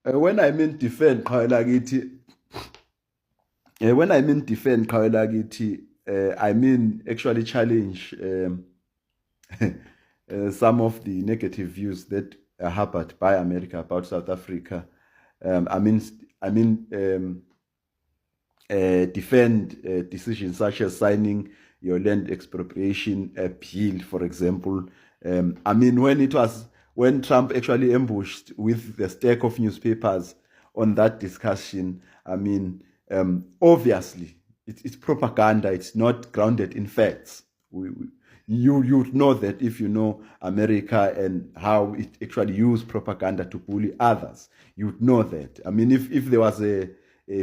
When I mean defend Kawelagithi, when I mean defend Kawelagithi, I mean actually challenge some of the negative views that are harbored by America about South Africa. I mean, I mean, defend decisions such as signing your land expropriation bill, for example. I mean, when Trump actually ambushed with the stack of newspapers on that discussion, I mean, obviously it's propaganda. It's not grounded in facts. You would know that if you know America and how it actually used propaganda to bully others. You would know that. I mean, if there was a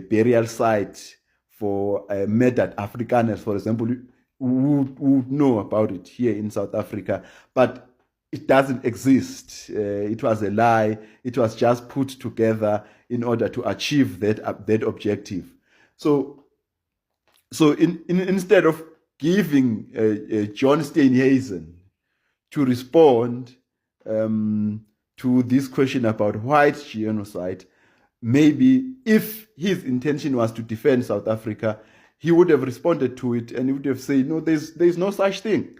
burial site for murdered Afrikaners, for example, would know about it here in South Africa, but it doesn't exist. It was a lie. It was just put together in order to achieve that objective. So instead of giving John Steenhuisen to respond to this question about white genocide, maybe if his intention was to defend South Africa, he would have responded to it and he would have said, no, there's no such thing.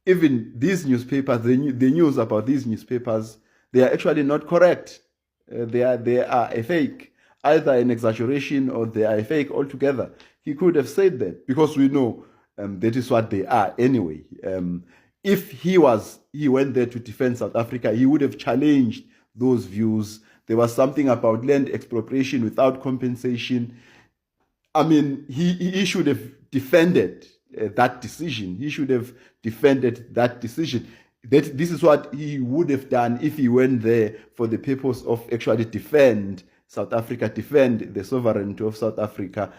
Even these newspapers, the news about these newspapers, they are actually not correct. They are a fake, either an exaggeration or they are a fake altogether. He could have said that because we know that is what they are anyway. If he went there to defend South Africa, he would have challenged those views. There was something about land expropriation without compensation. I mean, he should have defended that decision. He should have defended that decision. This is what he would have done if he went there for the purpose of actually defend South Africa, defend the sovereignty of South Africa.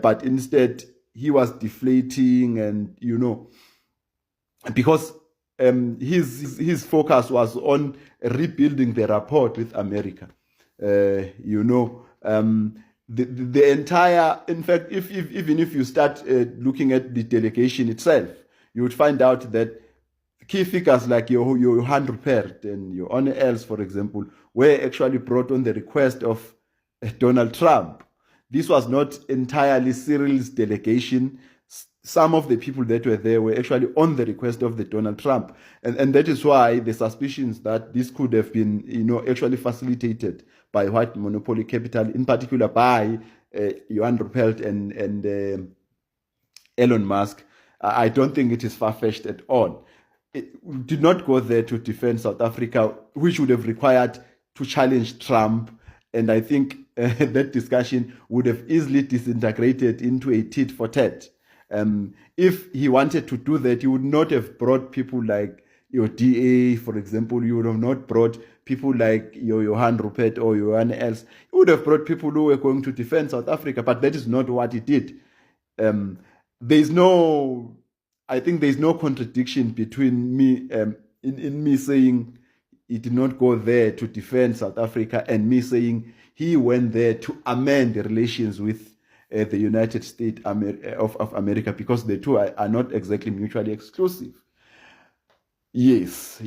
But instead, he was deflating, and because his focus was on rebuilding the rapport with America. The entire, in fact, even if you start looking at the delegation itself, you would find out that key figures like your Johan Rupert and your Honor Els, for example, were actually brought on the request of Donald Trump. This was not entirely Cyril's delegation. Some of the people that were there were actually on the request of the Donald Trump. And that is why the suspicions that this could have been, actually facilitated by white monopoly capital, in particular by Johan Rupert and Elon Musk, I don't think it is far-fetched at all. It did not go there to defend South Africa, which would have required to challenge Trump. And I think that discussion would have easily disintegrated into a tit for tat. If he wanted to do that, he would not have brought people like your DA, for example. You would have not brought people like your Johan Rupert or Johan Els. He would have brought people who were going to defend South Africa, but that is not what he did. I think there's no contradiction between me, in me saying he did not go there to defend South Africa and me saying he went there to amend the relations with the United States of America, because the two are not exactly mutually exclusive. Yes.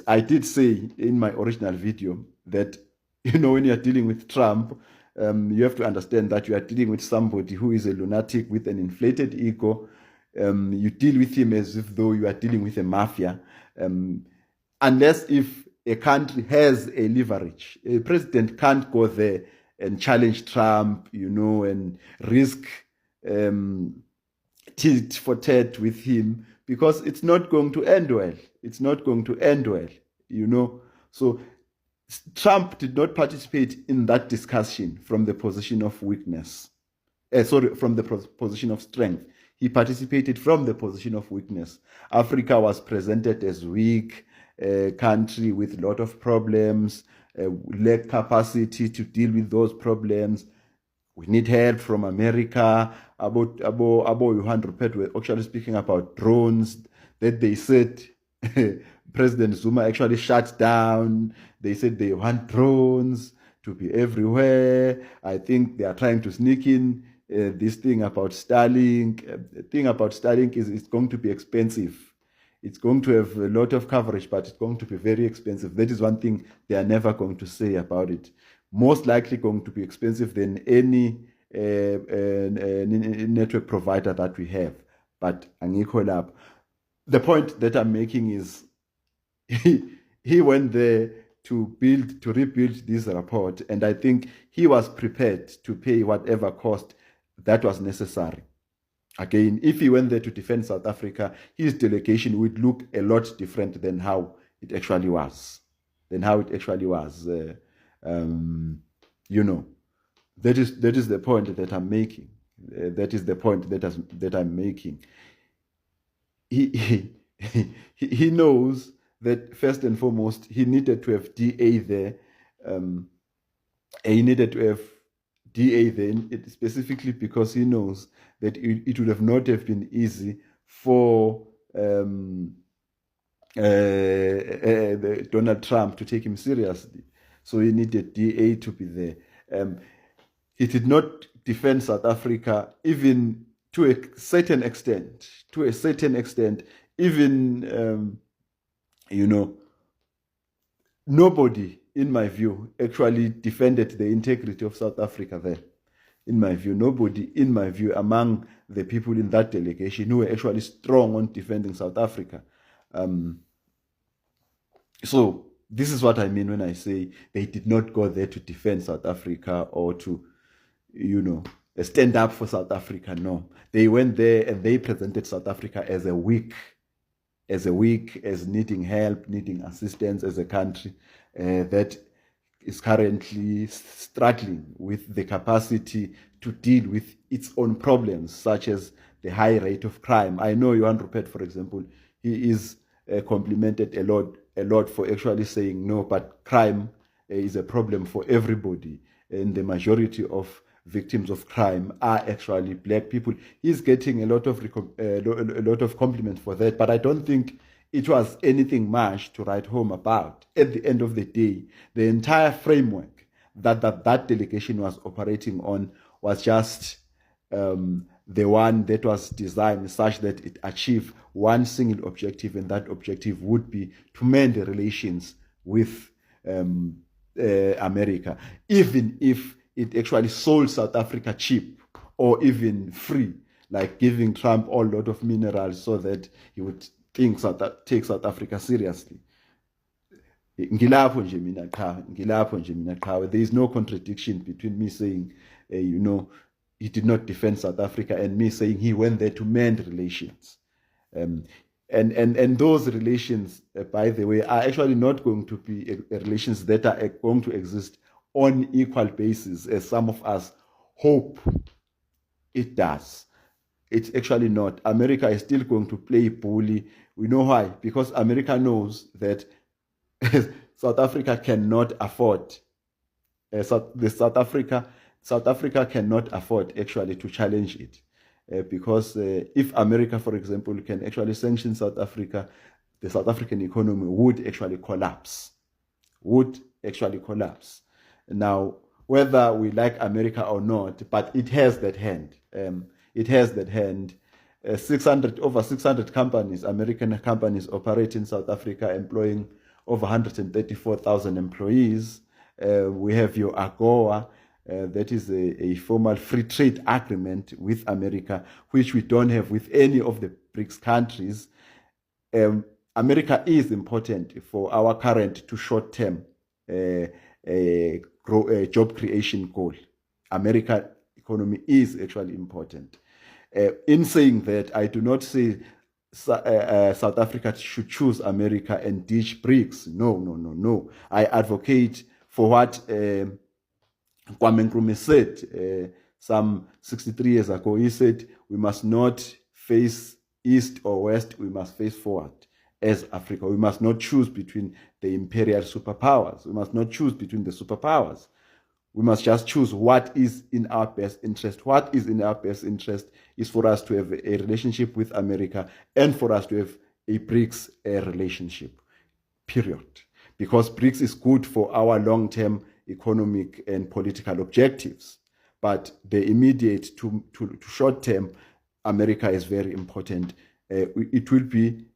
I did say in my original video that, when you're dealing with Trump, you have to understand that you are dealing with somebody who is a lunatic with an inflated ego. You deal with him as if though you are dealing with a mafia. Unless if a country has a leverage, a president can't go there and challenge Trump, and risk tit for tat with him, because it's not going to end well. It's not going to end well, So Trump did not participate in that discussion from the position of weakness. From the position of strength. He participated from the position of weakness. Africa was presented as weak, a country with a lot of problems, lack capacity to deal with those problems. We need help from America. About Johan Rupert were actually speaking about drones that they said President Zuma actually shut down. They said they want drones to be everywhere. I think they are trying to sneak in this thing about Starlink. The thing about Starlink is it's going to be expensive. It's going to have a lot of coverage, but it's going to be very expensive. That is one thing they are never going to say about it. Most likely going to be expensive than any network provider that we have. But angikho lapho. The point that I'm making is he went there to rebuild this rapport, and I think he was prepared to pay whatever cost that was necessary. Again, if he went there to defend South Africa, his delegation would look a lot different than how it actually was. You know, that is the point that I'm making. That is the point that I'm making. He knows that first and foremost he needed to have DA there. He needed to have DA then, specifically because he knows that it would have not have been easy for Donald Trump to take him seriously. So he needed DA to be there. He did not defend South Africa, even to a certain extent. Even, nobody, in my view, actually defended the integrity of South Africa there. In my view, nobody, in my view, among the people in that delegation who were actually strong on defending South Africa. So this is what I mean when I say they did not go there to defend South Africa or to, stand up for South Africa. No, they went there and they presented South Africa as weak, as needing help, needing assistance as a country that is currently struggling with the capacity to deal with its own problems, such as the high rate of crime. I know Johan Rupert, for example, he is complimented a lot for actually saying no, but crime is a problem for everybody, and the majority of victims of crime are actually black people. He's getting a lot of compliments for that, but I don't think it was anything much to write home about. At the end of the day, the entire framework that delegation was operating on was just the one that was designed such that it achieved one single objective, and that objective would be to mend the relations with America, even if it actually sold South Africa cheap or even free, like giving Trump a lot of minerals so that he would take South Africa seriously. Ngilapho nje mina qha. There is no contradiction between me saying, he did not defend South Africa and me saying he went there to mend relations. And those relations, by the way, are actually not going to be relations that are going to exist on equal basis, as some of us hope it does. It's actually not. America is still going to play bully. We know why. Because America knows that South Africa cannot afford. South Africa cannot afford actually to challenge it. Because if America, for example, can actually sanction South Africa, the South African economy would actually collapse. Now, whether we like America or not, but it has that hand. Over 600 companies, American companies, operate in South Africa, employing over 134,000 employees. We have your AGOA, that is a formal free trade agreement with America, which we don't have with any of the BRICS countries. America is important for our current to short-term job creation goal. American economy is actually important. In saying that, I do not say South Africa should choose America and ditch BRICS. No. I advocate for what Kwame Nkrumah said some 63 years ago. He said, we must not face east or west, we must face forward as Africa. We must not choose between the imperial superpowers. We must not choose between the superpowers. We must just choose what is in our best interest. What is in our best interest is for us to have a relationship with America and for us to have a BRICS relationship, period. Because BRICS is good for our long-term economic and political objectives. But the immediate to short-term, America is very important. It will be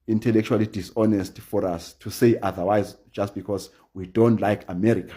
intellectually dishonest for us to say otherwise just because we don't like America.